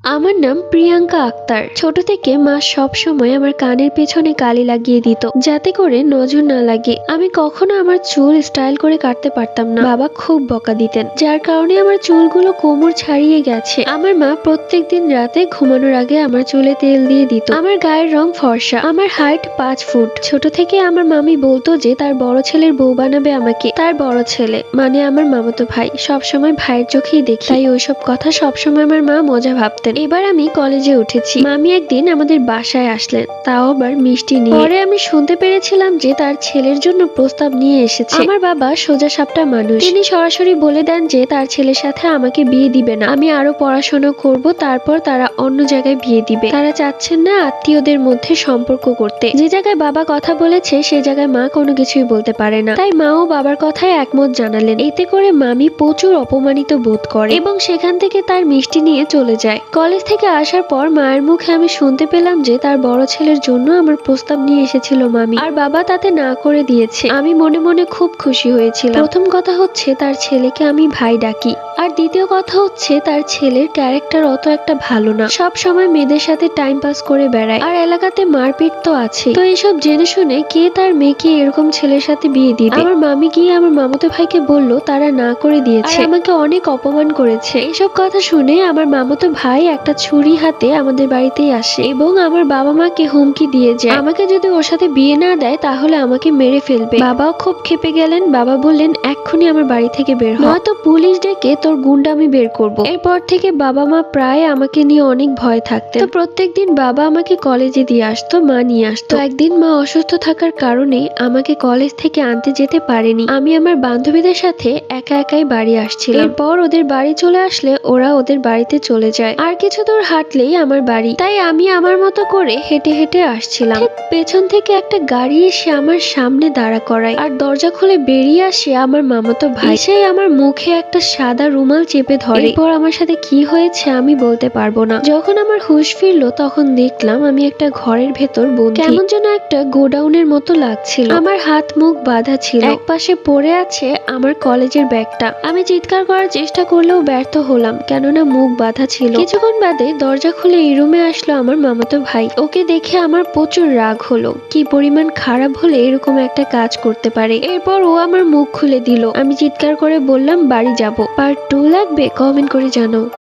আমার নাম প্রিয়াঙ্কা আক্তার। ছোট থেকে মা সব সময় আমার কানের পেছনে কালি লাগিয়ে দিত যাতে করে নজর না লাগে। আমি কখনো আমার চুল স্টাইল করে কাটতে পারতাম না, বাবা খুব বকা দিতেন, যার কারণে আমার চুলগুলো কোমর ছাড়িয়ে গেছে। আমার মা প্রত্যেকদিন রাতে ঘুমানোর আগে আমার চুলে তেল দিয়ে দিত। আমার গায়ের রং ফর্সা, আমার হাইট 5 ফুট। ছোট থেকে আমার মামি বলতো যে তার বড় ছেলের বউ বানাবে আমাকে। তার বড় ছেলে মানে আমার মামাতো ভাই, সবসময় ভাইয়ের চোখেই দেখি, তাই ওইসব কথা সবসময় আমার মা মজা ভাবতেন। এবার আমি কলেজে উঠেছি, মামি একদিন আমাদের বাসায় আসলেন, তাও আবার মিষ্টি নিয়ে। পরে আমি শুনতে পেরেছিলাম যে তার ছেলের জন্য প্রস্তাব নিয়ে এসেছে। আমার বাবা সোজা সাপটা মানুষ, তিনি সরাসরি বলে দেন যে তার ছেলের সাথে আমাকে বিয়ে দিবে না, আমি আরো পড়াশোনা করব, তারপর তারা অন্য জায়গায় বিয়ে দিবে। তারা চাচ্ছেন না আত্মীয়দের মধ্যে সম্পর্ক করতে। যে জায়গায় বাবা কথা বলেছে সে জায়গায় মা কোনো কিছুই বলতে পারে না, তাই মাও বাবার কথায় একমত জানালেন। এতে করে মামি প্রচুর অপমানিত বোধ করে এবং সেখান থেকে তার মিষ্টি নিয়ে চলে যায়। কলেজ থেকে আসার পর মায়ের মুখে আমি শুনতে পেলাম যে তার বড় ছেলের জন্য আমার প্রস্তাব নিয়ে এসেছিল মামি, আর বাবা তাতে না করে দিয়েছে। আমি মনে মনে খুব খুশি হয়েছিলাম। প্রথম কথা হচ্ছে তার ছেলেকে আমি ভাই ডাকি, আর দ্বিতীয় কথা হচ্ছে তার ছেলের ক্যারেক্টার অত একটা ভালো না, সব সময় মেয়েদের সাথে টাইম পাস করে বেড়ায়, আর এলাকাতে মারপিট তো আছে। তো এসব জেনে শুনে কে তার মেয়েকে এরকম ছেলের সাথে বিয়ে দিবে? আমার মামি গিয়ে আমার মামাতো ভাইকে বললো, তারা না করে দিয়েছে, আমাকে অনেক অপমান করেছে। এসব কথা শুনে আমার মামাতো ভাই একটা ছুরি হাতে আমাদের বাড়িতেই আসে এবং আমার বাবা মাকে হুমকি দিয়ে যায় আমাকে যদি ওর সাথে বিয়ে না দেয় তাহলে আমাকে মেরে ফেলবে। বাবাও খুব ক্ষেপে গেলেন, বাবা বললেন এক্ষুনি আমার বাড়ি থেকে বের হ, নয়তো পুলিশ ডেকে তোর গুন্ডামি বের করব। এরপর থেকে বাবা মা প্রায় আমাকে নিয়ে অনেক ভয় থাকতেন। তো প্রত্যেকদিন বাবা আমাকে কলেজে দিয়ে আসতো, মা নিয়ে আসতো। একদিন মা অসুস্থ থাকার কারণে আমাকে কলেজ থেকে আনতে যেতে পারেনি। আমি আমার বান্ধবীদের সাথে একা একাই বাড়ি আসছিলাম। এরপর ওদের বাড়ি চলে আসলে ওরা ওদের বাড়িতে চলে যায়, আর কিছু দূর হাঁটলেই আমার বাড়ি, তাই আমি আমার মতো করে হেঁটে হেঁটে আসছিলাম। ঠিক পেছন থেকে একটা গাড়ি এসে আমার সামনে দাঁড়া করায়, আর দরজা খুলে বেরিয়ে আসে আমার মামাতো ভাই। সেই আমার মুখে একটা সাদা রুমাল চেপে ধরে। এরপর আমার সাথে কি হয়েছে আমি বলতে পারবো না। যখন আমার হুঁশ ফিরলো তখন দেখলাম আমি একটা ঘরের ভেতর বন্দী। কেমন যেন একটা গোডাউনের মতো লাগছিল। আমার হাত মুখ বাঁধা ছিল, এক পাশে পড়ে আছে আমার কলেজের ব্যাগটা। আমি চিৎকার করার চেষ্টা করলেও ব্যর্থ হলাম, কেননা মুখ বাঁধা ছিল। কিছুক্ষণ বাদে দরজা খুলে এই রুমে আসলো আমার মামাতো ভাই। ওকে দেখে আমার প্রচুর রাগ হলো, কি পরিমাণ খারাপ হলে এরকম একটা কাজ করতে পারে। এরপর ও আমার মুখ খুলে দিল। আমি চিৎকার করে বললাম বাড়ি যাব। পার্ট 2 লাগবে? কমেন্ট করে জানাও।